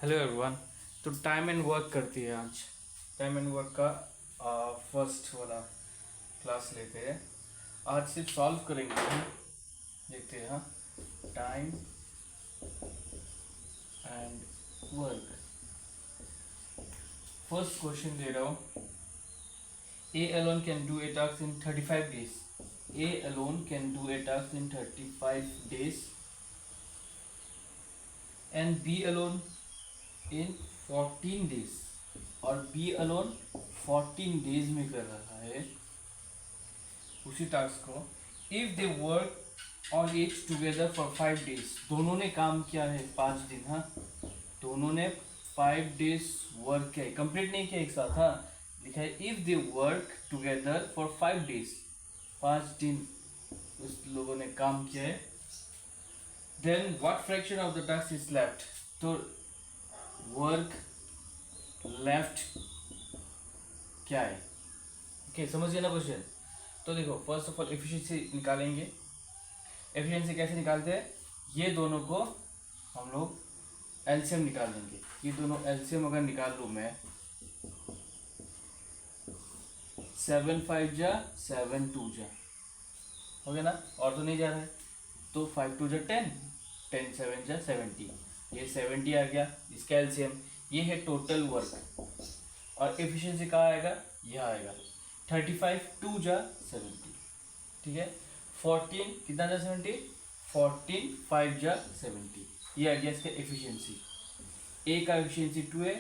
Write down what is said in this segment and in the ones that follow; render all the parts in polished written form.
Hello everyone. तो time and work करती है आज। टाइम एंड वर्क का फर्स्ट वाला क्लास लेते हैं। आज सिर्फ सॉल्व करेंगे हम। देखते हैं time and work. First question दे रहा हूँ। A alone can do a task in 35 days. A alone can do a task in 35 days and B alone in 14 days. और बी अलोन 14 डेज में कर रहा है उसी टास्क को। If they work on it together for 5 days. दोनों ने काम किया है 5 दिन। हाँ, दोनों ने 5 डेज वर्क किया है, कंप्लीट नहीं किया एक साथ। हाँ, लिखा है if they work together for 5 days. 5 दिन उस लोगों ने काम किया है। Then what fraction of the task is left. तो वर्क लेफ्ट क्या है? ओके, समझ गए ना क्वेश्चन? तो देखो, फर्स्ट ऑफ ऑल एफिशिएंसी निकालेंगे। एफिशिएंसी कैसे निकालते हैं? ये दोनों को हम लोग एलसीएम निकाल देंगे। ये दोनों एलसीएम अगर निकाल लूँ मैं, 7 5 जा 7 2 जा, हो गया ना? और तो नहीं जा रहा है, तो 5 2 जा 10, 10 7 जा 70। ये 70 आ गया इसका एलसीएम। ये है टोटल वर्क। और एफिशिएंसी कहाँ आएगा? यह आएगा 35 2 जा 70। ठीक है, 14 कितना जा 70, 14 5 जा 70। ये आ गया इसका एफिशिएंसी। ए का एफिशिएंसी 2 है,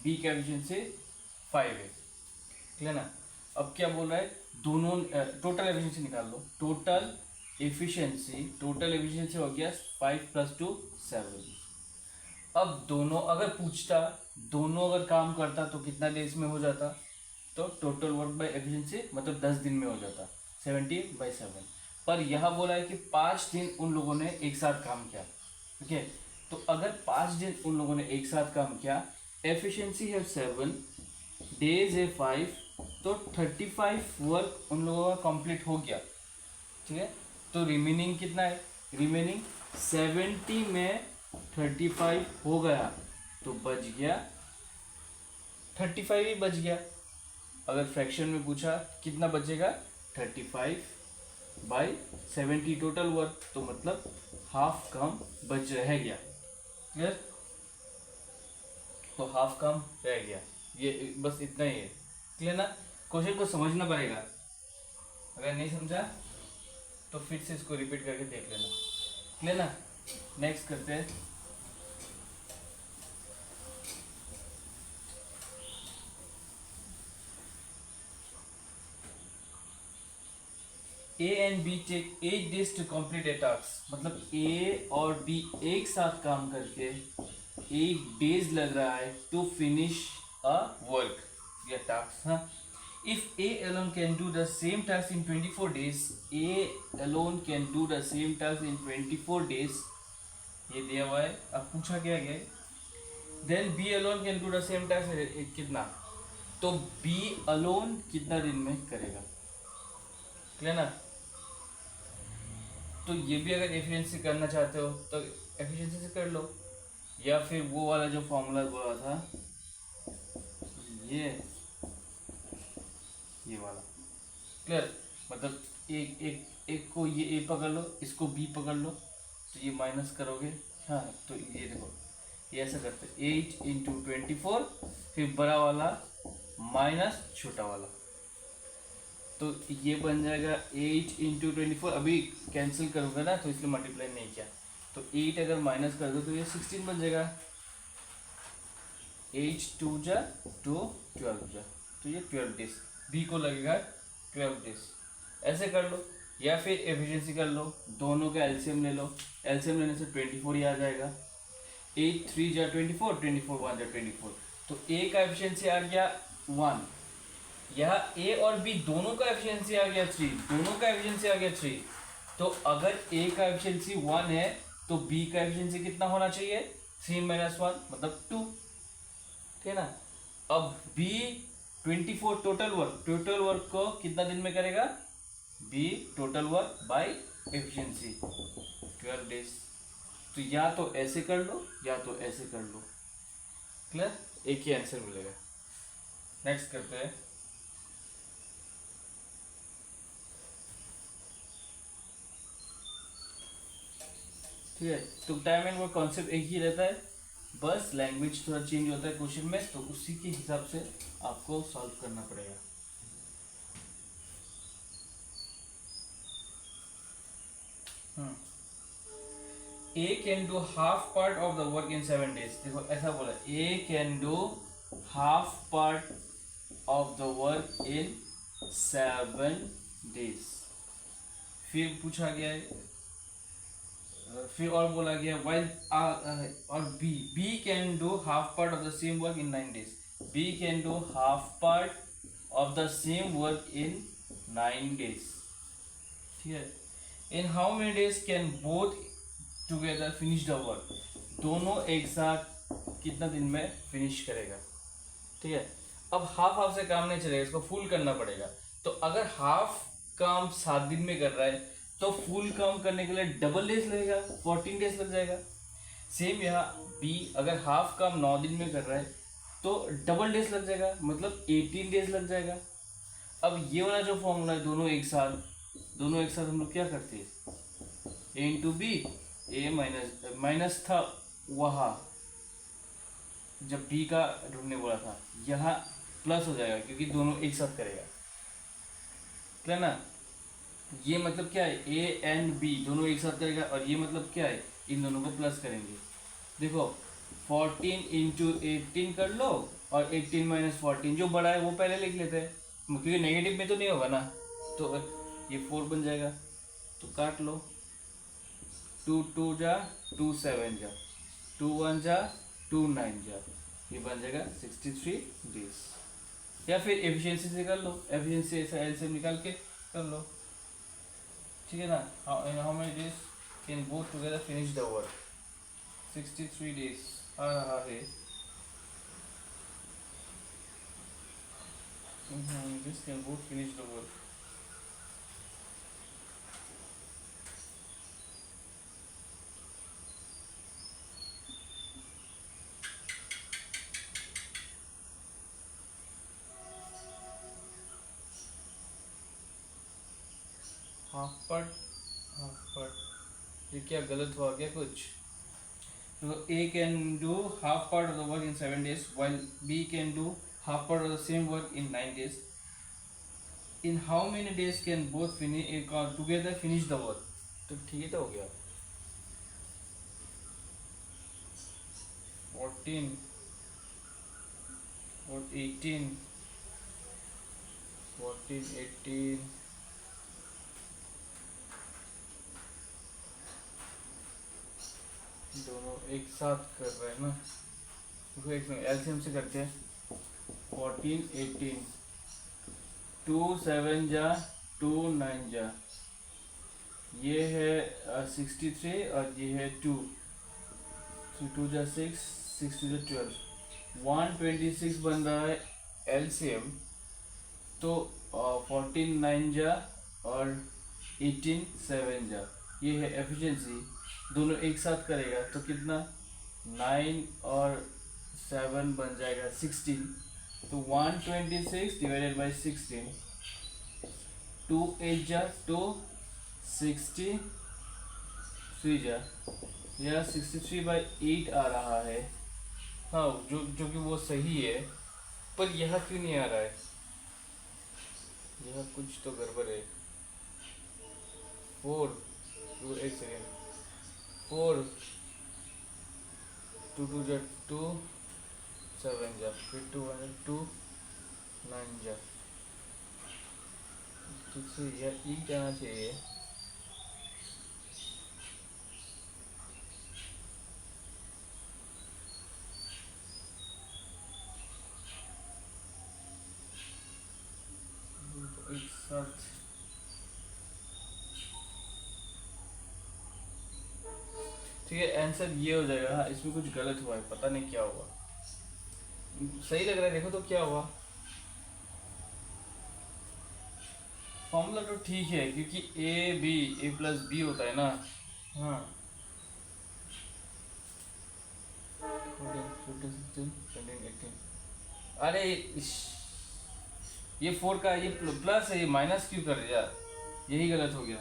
बी का एफिशिएंसी 5 है। क्लियर ना? अब क्या बोल रहा है? दोनों टोटल एफिशिएंसी निकाल लो। टोटल एफिशिएंसी हो गया 5 + 2 7। अब दोनों अगर पूछता, दोनों अगर काम करता तो कितना डेज में हो जाता? तो टोटल वर्क बाय एफिशिएंसी मतलब 10 दिन में हो जाता, 70/7। पर यह बोला है कि 5 दिन उन लोगों ने एक साथ काम किया। ठीक है, तो अगर 5 दिन उन लोगों ने एक साथ काम किया, एफिशिएंसी है 7, डेज है 5, तो 35 वर्क उन लोगों का कंप्लीट हो गया। ठीक है, तो रिमेनिंग कितना है? रिमेनिंग 70 में 35 हो गया तो बच गया 35 ही बच गया। अगर फ्रैक्शन में पूछा कितना बचेगा? 35/70 टोटल वर्क, तो मतलब हाफ कम बच रह गया। क्लियर? तो हाफ कम रह गया। ये बस इतना ही है। क्लियर ना? क्वेश्चन को समझना पड़ेगा। अगर नहीं समझा तो फिर से इसको रिपीट करके देख लेना। क्लियर ना? नेक्स्ट करते हैं। A and B take 8 days to complete a task. मतलब ए और बी एक साथ काम करके 8 डेज लग रहा है टू फिनिश अ वर्क या टास्क। हाँ, if A alone can do the same task in 24 days, A alone can do the same task in 24 days, ये दिया हुआ है। अब पूछा क्या गया है? Then B alone can do the same task कितना? तो बी अलोन कितना दिन में करेगा? क्लियर ना? तो ये भी अगर एफिशिएंसी करना चाहते हो तो एफिशिएंसी से कर लो, या फिर वो वाला जो फॉर्मूला बोला था, ये वाला। क्लियर? मतलब एक को ये ए पकड़ लो, इसको बी पकड़ लो, तो ये माइनस करोगे। हाँ, तो ये देखो, ये ऐसा करते 8 × 24, फिर बड़ा वाला माइनस छोटा वाला, तो ये बन जाएगा 8 × 24। अभी कैंसिल करोगे ना, तो इसलिए मल्टीप्लाई नहीं किया। तो 8 अगर माइनस कर दो तो ये 16 बन जाएगा। 8 2 जा 2 12 जा, तो ये 12 डेज। बी को लगेगा 12 डेज। ऐसे कर लो, या फिर एफिशिएंसी कर लो, दोनों का एलसीएम ले लो। एलसीएम लेने से 24 ही आ जाएगा। 8 3 जा 24, 24 1 जा 24, तो ए का एफिशिएंसी आ गया 1। यह ए और बी दोनों का एफिशिएंसी आ गया 3, दोनों का एफिशिएंसी आ गया 3। तो अगर ए का एफिशिएंसी 1 है तो बी का एफिशिएंसी कितना होना चाहिए? 3 - 1 मतलब 2। ठीक है ना? अब बी 24 टोटल वर्क को कितना दिन में करेगा? B total work by efficiency 12 days. तो या तो ऐसे कर लो या तो ऐसे कर लो। क्लियर, एक ही आंसर मिलेगा। नेक्स्ट करते हैं। ठीक है, तो टाइम एंड वर्क कॉन्सेप्ट एक ही रहता है, बस लैंग्वेज थोड़ा चेंज होता है क्वेश्चन में, तो उसी के हिसाब से आपको सॉल्व करना पड़ेगा। A can do half part of the work in 7 days। देखो ऐसा बोला, A can do half part of the work in 7 days। फिर पूछा गया है, फिर और बोला गया वाइल और B can do half part of the same work in 9 days। B can do half part of the same work in 9 days। ठीक है, in how many days can both together finish the work. दोनों एक साथ कितना दिन में finish करेगा। ठीक है, अब हाफ हाफ से काम नहीं चलेगा, इसको फुल करना पड़ेगा। तो अगर हाफ काम 7 दिन में कर रहा है तो फुल काम करने के लिए डबल डेज लगेगा, 14 डेज लग जाएगा। सेम यहाँ बी अगर हाफ काम 9 दिन में कर रहा है तो डबल डेज लग जाएगा, मतलब 18 डेज लग जाएगा। अब ये वाला जो फॉर्मूला है, दोनों एक साथ हम लोग क्या करते हैं, ए इंटू बी, ए माइनस था वहाँ जब बी का ढूंढने बोला था, यहाँ प्लस हो जाएगा क्योंकि दोनों एक साथ करेगा। क्लियर ना, ये मतलब क्या है, ए एंड बी दोनों एक साथ करेगा, और ये मतलब क्या है, इन दोनों को प्लस करेंगे। देखो 14 इंटू 18 कर लो, और 18 माइनस 14 जो बड़ा है वो पहले लिख लेते हैं, क्योंकि नेगेटिव में तो नहीं होगा ना, तो ये 4 बन जाएगा। तो काट लो, 2 2 जा 2 7 जा 2 1 जा 2 9 जा, ये बन जाएगा 63 डेज। या फिर एफिशिएंसी से कर लो, एफिशिएंसी ऐसा एलसीएम निकाल के कर लो। ठीक है ना, how many days can both together finish the work, 63 days आ रहा है। This can both finish the work. Half part, ये क्या गलत हुआ क्या कुछ। तो A can do half part of the work in 7 days while B can do half part of the same work in 9 days। In how many days can both finish together finish the work. तो ठीक है, तो हो गया 14 और 18, 14 18 दोनों एक साथ कर रहे हैं ना। देखो एक एलसीएम से करते हैं, 14 18, 2 7 जा 2 9 जा, ये है 63 और ये है 2, 2 जा 6, 6 2 जा 12, 126 बन रहा है एलसीएम। तो 14 9 जा और 18 7 जा, ये है एफिशिएंसी। दोनों एक साथ करेगा तो कितना, 9 और 7 बन जाएगा 16। तो 126 डिवाइडेड बाई 16, 2 8 जा 2, 63 जा, यह 63/8 आ रहा है। हाँ, जो कि वो सही है, पर यह क्यों नहीं आ रहा है, यह कुछ तो गड़बड़ है। 4 एक सेकेंड, 4 2 2 जा 2 7 जा, फिर 2 1 2 9 जा, ठीक से यह ई कहना चाहिए। एक साथ ठीक है, आंसर ये हो जाएगा। हाँ, इसमें कुछ गलत हुआ है, पता नहीं क्या हुआ, सही लग रहा है। देखो तो क्या हुआ, फॉर्मूला तो ठीक है क्योंकि ए प्लस बी होता है ना। हाँ, अरे ये 4 का ये प्लस है, ये माइनस क्यों कर दिया, यही गलत हो गया।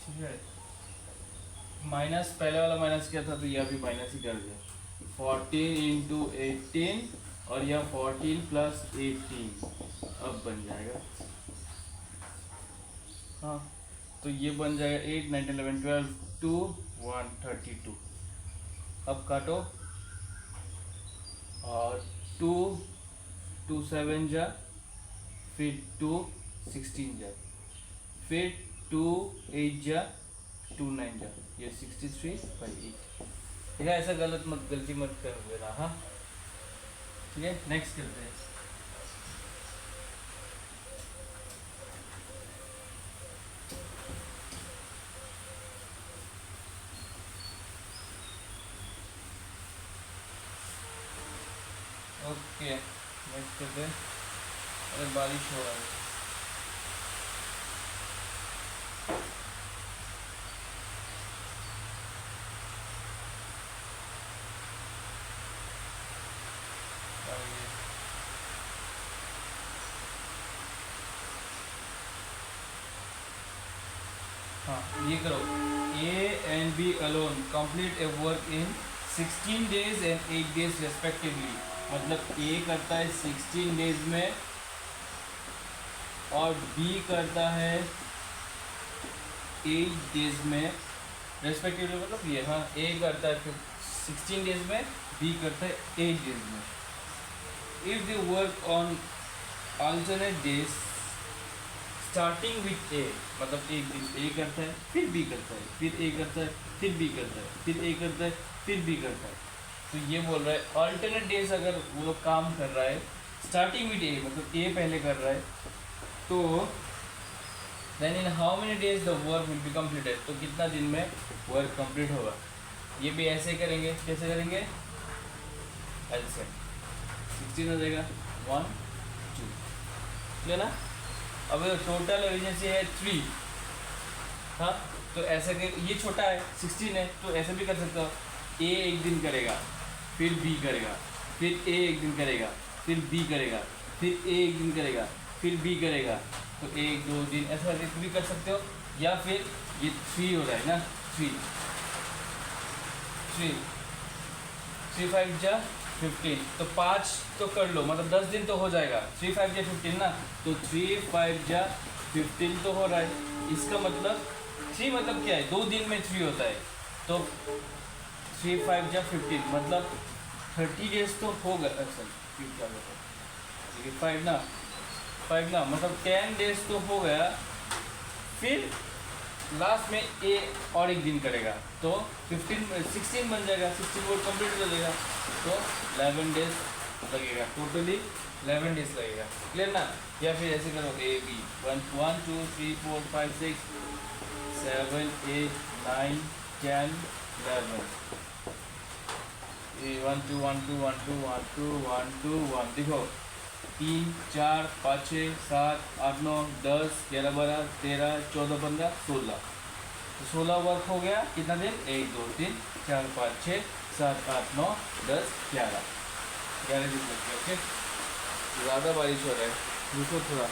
ठीक है, माइनस पहले वाला माइनस क्या था, तो यह भी माइनस ही कर दिया। 14 इंटू 18 और यह 14 प्लस 18 अब बन जाएगा। हाँ, तो ये बन जाएगा 8 9 10 11 12 2 132। अब काटो, और 2 2 7 जा, फिर 2 16 जा, फिर 2 8 जा, 2 9 जा, ये 63/8। ठीक है, ऐसा गलती मत कर देना। हाँ ठीक है, नेक्स्ट करते हैं। ओके, नेक्स्ट करते हैं। अरे बारिश हो रहा है। हाँ, ये करो, A and B alone complete a work in 16 days and 8 days respectively। मतलब A करता है 16 डेज में और B करता है 8 डेज में रेस्पेक्टिवली। मतलब ये, हाँ, A करता है 16 डेज में, B करता है 8 डेज में। If they work on alternate days starting with A, मतलब एक दिन A करता है, फिर B करता है, फिर A करता है, फिर B करता है, फिर A करता है, फिर B करता है। तो ये बोल रहा है अल्टरनेट डेज अगर वो लोग काम कर रहा है स्टार्टिंग विथ A, मतलब A पहले कर रहा है, तो then in how many days the work will be completed, तो कितना दिन में वर्क कंप्लीट होगा। ये भी ऐसे करेंगे, कैसे करेंगे, ऐसे 16 हो जाएगा 1 2, ठीक ना। अब टोटल एफिशिएंसी है 3। हाँ, तो ऐसे ये छोटा है 16 है, तो ऐसे भी कर सकते हो। A एक दिन करेगा, फिर B करेगा, फिर A एक दिन करेगा, फिर B करेगा, फिर A एक दिन करेगा, फिर B करेगा, तो 1 2 दिन ऐसा भी कर सकते हो। या फिर ये 3 हो रहा है ना, 3 3 3 5 जा 15, तो 5 तो कर लो, मतलब 10 दिन तो हो जाएगा। 3 5 जा 15 ना, तो 3 5 जा 15 तो हो रहा है। इसका मतलब 3 मतलब क्या है, 2 दिन में 3 होता है, तो 3 5 जा 15 मतलब 30 डेज तो हो गया। सर 5 ना, 5 ना, मतलब 10 डेज तो हो गया। फिर लास्ट में A और एक दिन करेगा, तो 16 बन जाएगा, 16 वर्ड कंप्लीट हो जाएगा, तो 11 डेज लगेगा, टोटली 11 डेज लगेगा। क्लियर ना। या फिर ऐसे करो A B 1 2 3 4 5 6 7 8 9 10 11 1 2 1 2 1 2 1 2 1 2 1, देखो 3 4 5 6 7 8 9 10 11 12 13 14 15 16, तो 16 वर्क हो गया। कितना दिन, 1 2 3 4 5 6 7 8 9 10 11 दिन लग गया। ओके, ज़्यादा बारिश हो रहा है, रुको थोड़ा।